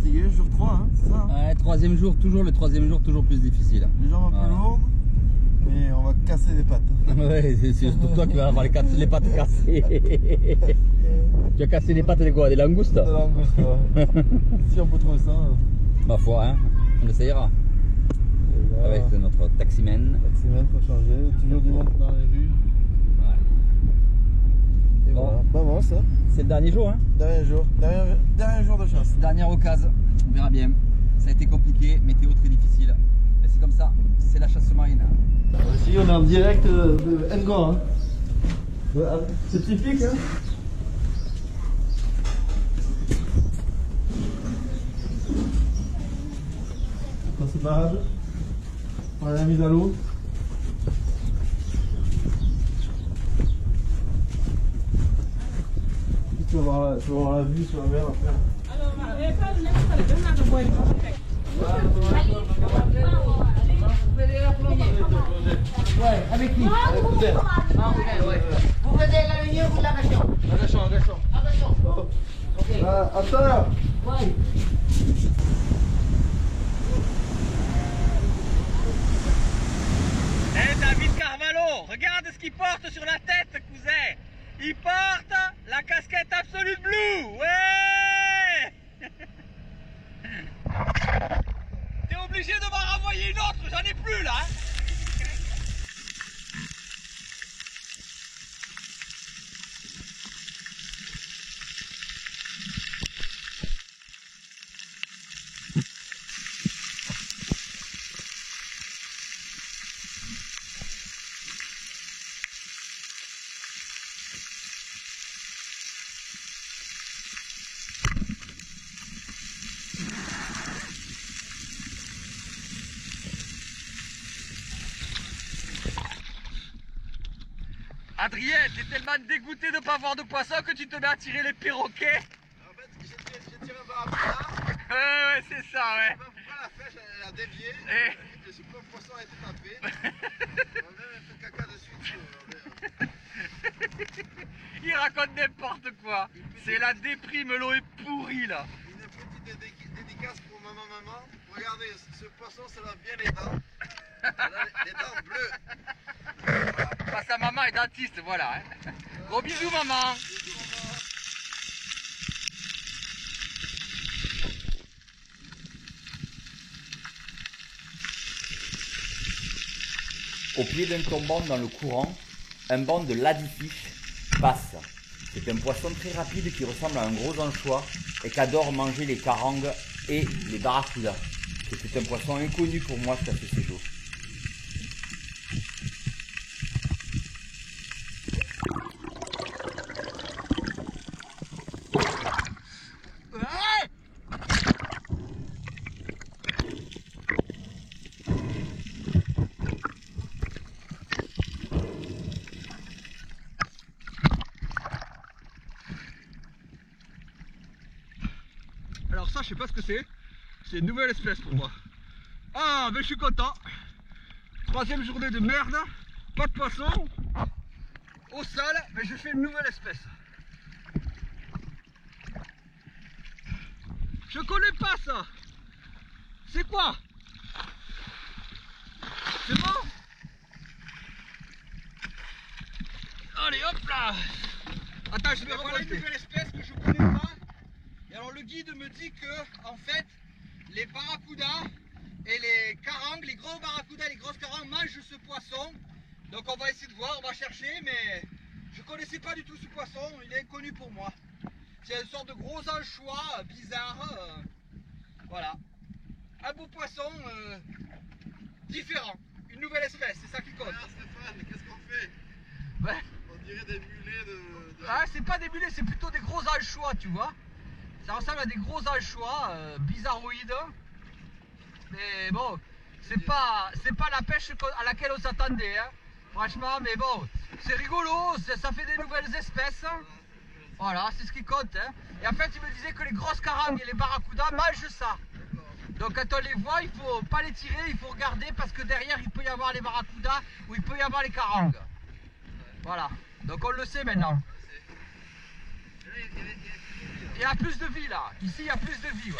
fatigué, jour 3, hein, c'est ça? Ouais, troisième jour, toujours le troisième jour, toujours plus difficile. Les jambes un peu lourdes, mais on va casser les pattes. Ouais, c'est surtout toi qui vas avoir les pattes cassées. Tu as cassé les pattes de quoi? Des langoustes? De langouste, ouais. Si on peut trouver ça. Ma foi, hein, on essayera. Voilà. Avec notre taximan. Taximan pour changer, toujours du monde dans les rues. Ouais. Et Bon. voilà, pas bon ça. C'est le dernier jour, hein? Dernier jour de chasse. Dernière occasion, on verra bien. Ça a été compliqué, météo très difficile. Mais c'est comme ça, c'est la chasse marine. Ici on est en direct de Ngor. Hein. C'est typique, hein? Dans ce barrage, on a la mise à l'eau. Tu vas voir la vue sur la mer après. Ouais, avec qui? Vous faisiez la lumière ou l'agachon? Agachon. Ok. Attends. Ouais. Eh David Carvalho, regarde ce qu'il porte sur la tête, cousin. Il porte la casquette Absolute Blue. Ouais. T'es obligé de m'en renvoyer une autre, j'en ai plus là. Hein. Adrien, t'es tellement dégoûté de ne pas avoir de poisson que tu te mets à tirer les perroquets. En fait, j'ai tiré un barracuda. Ouais, c'est ça, ouais. Je sais pas pourquoi la flèche elle a dévié. Eh. Et ce pauvre poisson a été tapé. On a même fait caca dessus. Il raconte n'importe quoi. C'est la déprime, l'eau est pourrie là. Une petite dédicace pour maman. Regardez, ce poisson, ça va bien les dents. Elle a les dents bleues. Ah, sa maman est dentiste, voilà. Hein. Gros bisous, maman. Au pied d'un tombant dans le courant, un banc de ladyfish passe. C'est un poisson très rapide qui ressemble à un gros anchois et qu'adore manger les carangues et les barracudas. C'est un poisson inconnu pour moi jusqu'à ce séjour. Alors ça, je sais pas ce que c'est. C'est une nouvelle espèce pour moi. Ah, ben je suis content. Troisième journée de merde. Pas de poisson. Au sol, mais je fais une nouvelle espèce. Je connais pas ça. C'est quoi? C'est bon? Allez, hop là. Attends, je vais revoir une nouvelle espèce que je connais pas. Et alors le guide me dit que, en fait, les barracudas et les carangues, les gros barracudas et les grosses carangues mangent ce poisson. Donc on va essayer de voir, on va chercher, mais je connaissais pas du tout ce poisson, il est inconnu pour moi. C'est une sorte de gros anchois bizarre. Voilà. Un beau poisson différent. Une nouvelle espèce, c'est ça qui compte. Alors Stéphane, qu'est-ce qu'on fait? Ouais. On dirait des mulets de... Ah, c'est pas des mulets, c'est plutôt des gros anchois, tu vois. Ça ressemble à des gros anchois bizarroïdes. Mais bon, c'est pas la pêche à laquelle on s'attendait. Hein. Franchement, mais bon, c'est rigolo, ça fait des nouvelles espèces. Voilà, c'est ce qui compte. Hein. Et en fait, il me disait que les grosses carangues et les barracudas mangent ça. Donc quand on les voit, il faut pas les tirer, il faut regarder parce que derrière, il peut y avoir les barracudas ou il peut y avoir les carangues. Voilà, donc on le sait maintenant. Il y a plus de vie là, ici il y a plus de vie, ouais.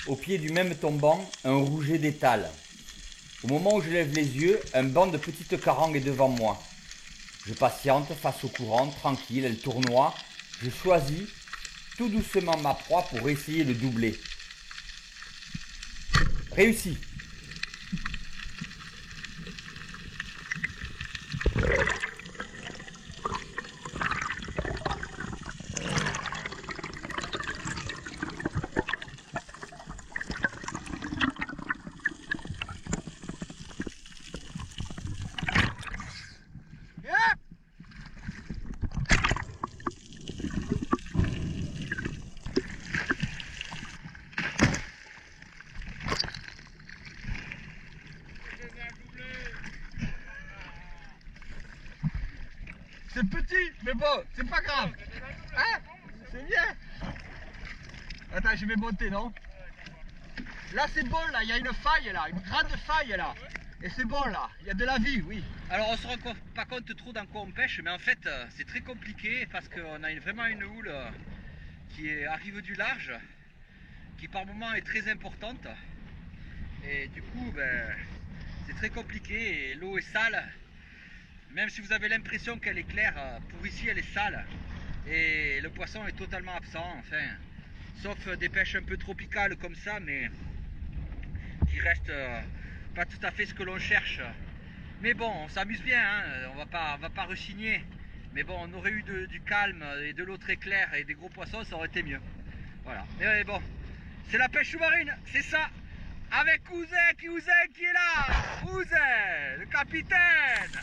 au pied du même tombant, un rouget d'étale. Au moment où je lève les yeux, un banc de petites carangues est devant moi. Je patiente face au courant, tranquille, elle tournoie. Je choisis tout doucement ma proie pour essayer de doubler. Réussi. C'est petit, mais bon, c'est pas grave. Hein? C'est bien. Attends, je vais monter, non? Là, c'est bon, là, il y a une faille, là, une grande faille, là. Et c'est bon, là, il y a de la vie, oui. Alors on se rend pas compte trop dans quoi on pêche, mais en fait c'est très compliqué parce qu'on a vraiment une houle qui arrive du large, qui par moment est très importante. Et du coup, c'est très compliqué et l'eau est sale. Même si vous avez l'impression qu'elle est claire, pour ici elle est sale. Et le poisson est totalement absent, enfin. Sauf des pêches un peu tropicales comme ça, mais qui restent pas tout à fait ce que l'on cherche. Mais bon, on s'amuse bien, hein, on va pas rechigner. Mais bon, on aurait eu du calme et de l'eau très claire et des gros poissons, ça aurait été mieux. Voilà. Mais bon, c'est la pêche sous-marine, c'est ça. Avec Ouzek qui est là. Ouzek, le capitaine.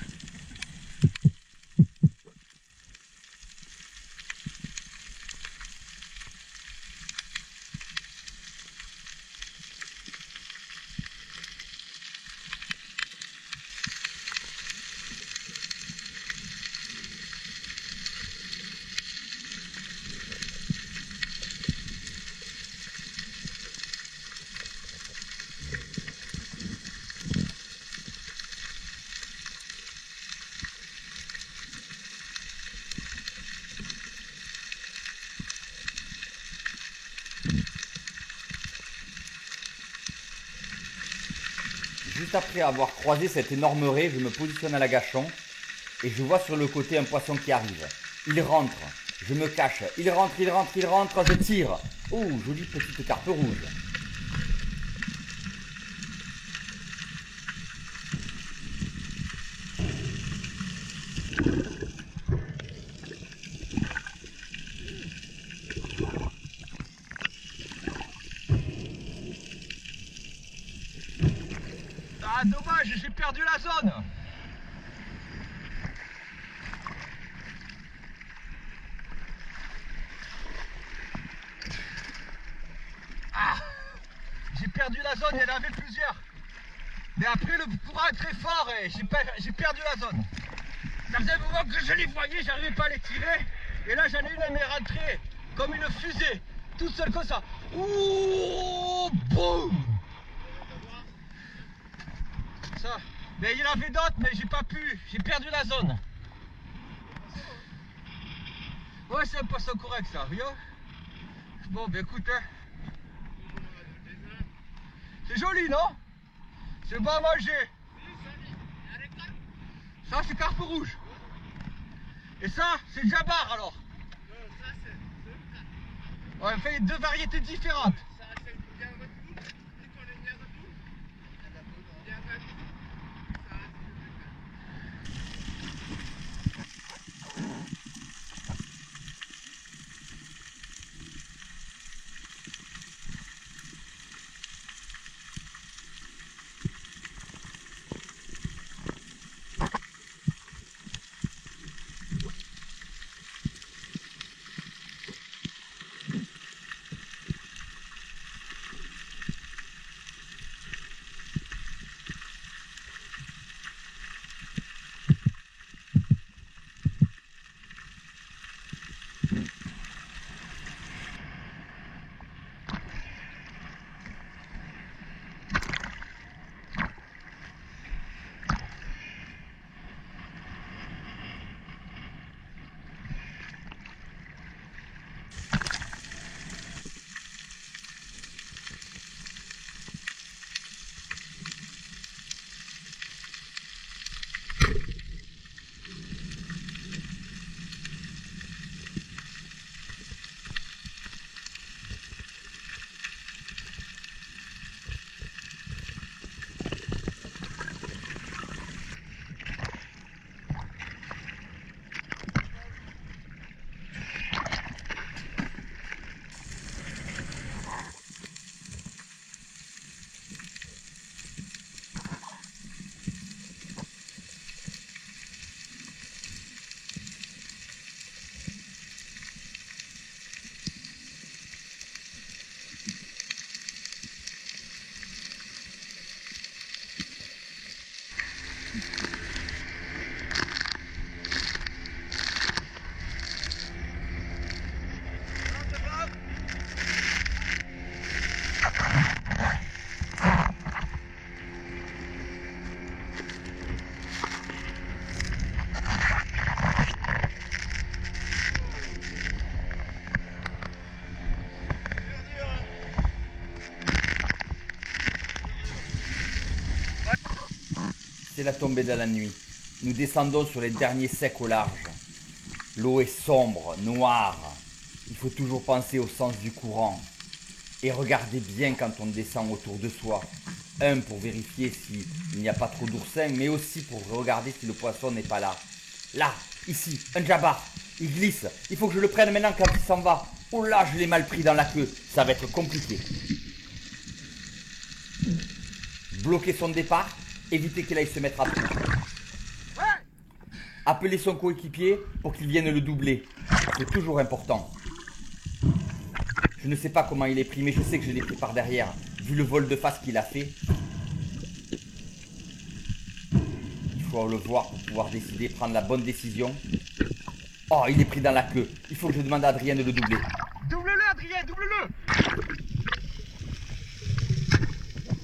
Juste après avoir croisé cette énorme raie, je me positionne à l'agachon et je vois sur le côté un poisson qui arrive. Il rentre, je me cache, il rentre, je tire. Oh, jolie petite carpe rouge. Ah, dommage, j'ai perdu la zone. Ah, j'ai perdu la zone, il y en avait plusieurs. Mais après, le courant est très fort et j'ai perdu la zone. Ça faisait un moment que je les voyais, j'arrivais pas à les tirer. Et là, j'en ai une, elle m'est rentrée comme une fusée, toute seule comme ça. Ouh, boum. Ça. Mais il y en avait d'autres, mais j'ai pas pu, j'ai perdu la zone. Ouais, c'est un poisson correct ça, oui. Bon, ben écoute, hein. C'est joli, non? C'est bon à manger. Ça, c'est carpe rouge. Et ça, c'est jabar alors. Ouais, on fait deux variétés différentes. C'est la tombée de la nuit. Nous descendons sur les derniers secs au large. L'eau est sombre, noire. Il faut toujours penser au sens du courant. Et regardez bien quand on descend autour de soi. Un, pour vérifier s'il n'y a pas trop d'oursins, mais aussi pour regarder si le poisson n'est pas là. Là, ici, un jabar. Il glisse. Il faut que je le prenne maintenant quand il s'en va. Oh là, je l'ai mal pris dans la queue. Ça va être compliqué. Bloquer son départ. Éviter qu'il aille se mettre à pied. Appeler son coéquipier pour qu'il vienne le doubler. C'est toujours important. Je ne sais pas comment il est pris, mais je sais que je l'ai pris par derrière. Vu le vol de face qu'il a fait. Il faut le voir pour pouvoir décider, prendre la bonne décision. Oh, il est pris dans la queue. Il faut que je demande à Adrien de le doubler. Double-le, Adrien, double-le.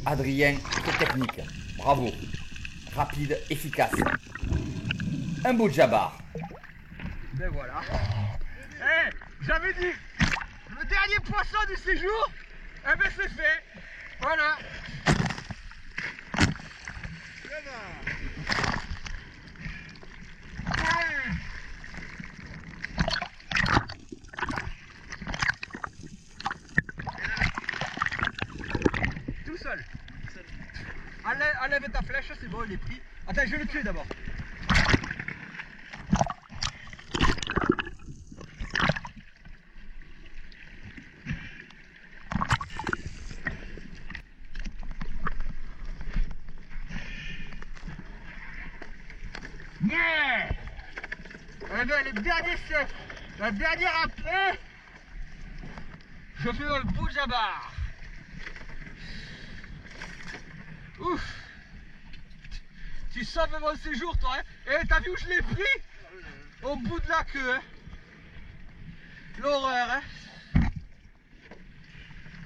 Adrien, très technique. Bravo. Rapide, efficace. Un beau jabar. Ben voilà. Eh, j'avais dit, le dernier poisson du séjour, eh ben c'est fait. Voilà. Tout seul. Enlève ta flèche, c'est bon, il est pris. Attends, je vais le tuer d'abord. Yeah! Eh bien, la dernière après, je fais un beau jabar. Ouf! Tu sauves mon séjour, toi, hein? Eh, t'as vu où je l'ai pris? Au bout de la queue, hein? L'horreur, hein?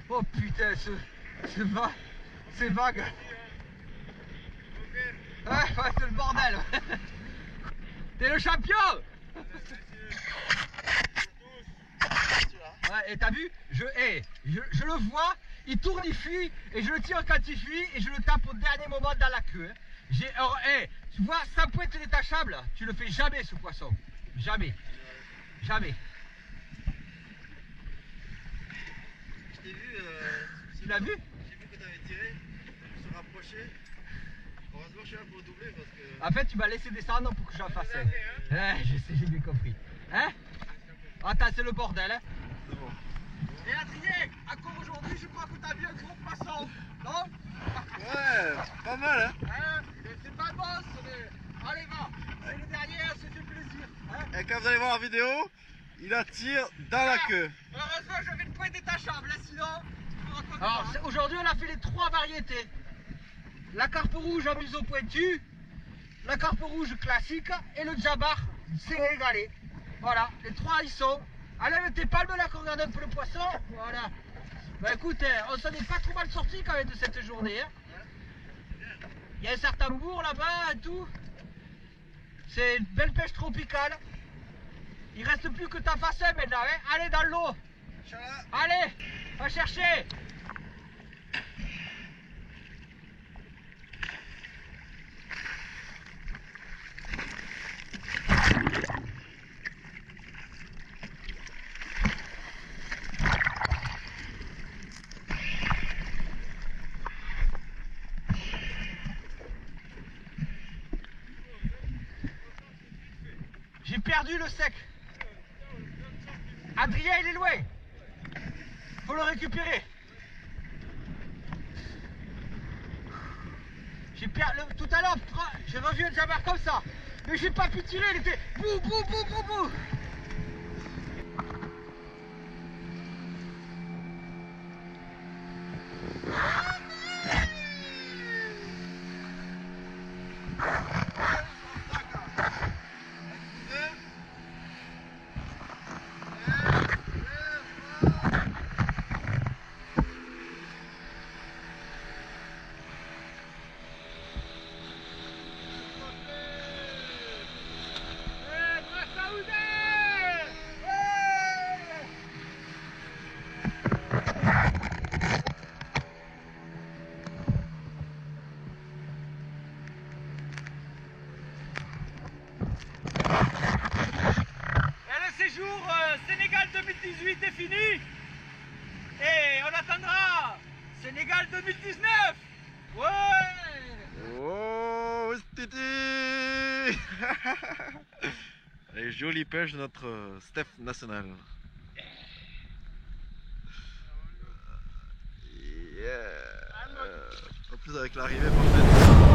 Oh putain, c'est vague. Ouais, c'est le bordel. T'es le champion. Ouais, et t'as vu, je le vois, il tourne, il fuit, et je le tire quand il fuit, et je le tape au dernier moment dans la queue. Tu vois, ça peut être détachable, tu le fais jamais ce poisson. Jamais. Jamais. Je t'ai vu. Tu l'as vu? J'ai vu que t'avais tiré. Je me suis rapproché. Heureusement, je suis là pour doubler parce que. En fait, tu m'as laissé descendre pour que j'en fasse un. Ouais, je sais, j'ai bien compris. Hein? Attends, c'est le bordel, hein? C'est bon. Et Adrien, encore aujourd'hui, je crois que t'as vu un gros poisson, non? Ouais, pas mal, hein? Hein? C'est pas bon, allez, va, c'est le dernier, ça fait plaisir. Hein? Et quand vous allez voir la vidéo, il la tire dans la queue. Heureusement, j'avais le point détachable, hein, sinon, tu me racontes. Alors, aujourd'hui, on a fait les 3 variétés. La carpe rouge à museau pointu, la carpe rouge classique et le jabar sénégalais. Voilà, les 3 ils sont. Allez, tes palmes là qu'on regarde un peu le poisson. Voilà. Bah écoute, on s'en est pas trop mal sorti quand même de cette journée. Hein. Il y a un certain bourg là-bas et tout. C'est une belle pêche tropicale. Il reste plus que ta face maintenant. Hein. Allez dans l'eau. Allez, va chercher. J'ai perdu le sec. Adrien, il est loin. Faut le récupérer. Tout à l'heure, j'ai revu un jabar comme ça. Mais j'ai pas pu tirer, il était bou bou bou bou bou. Sénégal 2018 est fini. Et on attendra Sénégal 2019. Ouais. Oh, Titi. Les jolies pêches de notre Steph national. Yeah. En plus avec l'arrivée parfaite.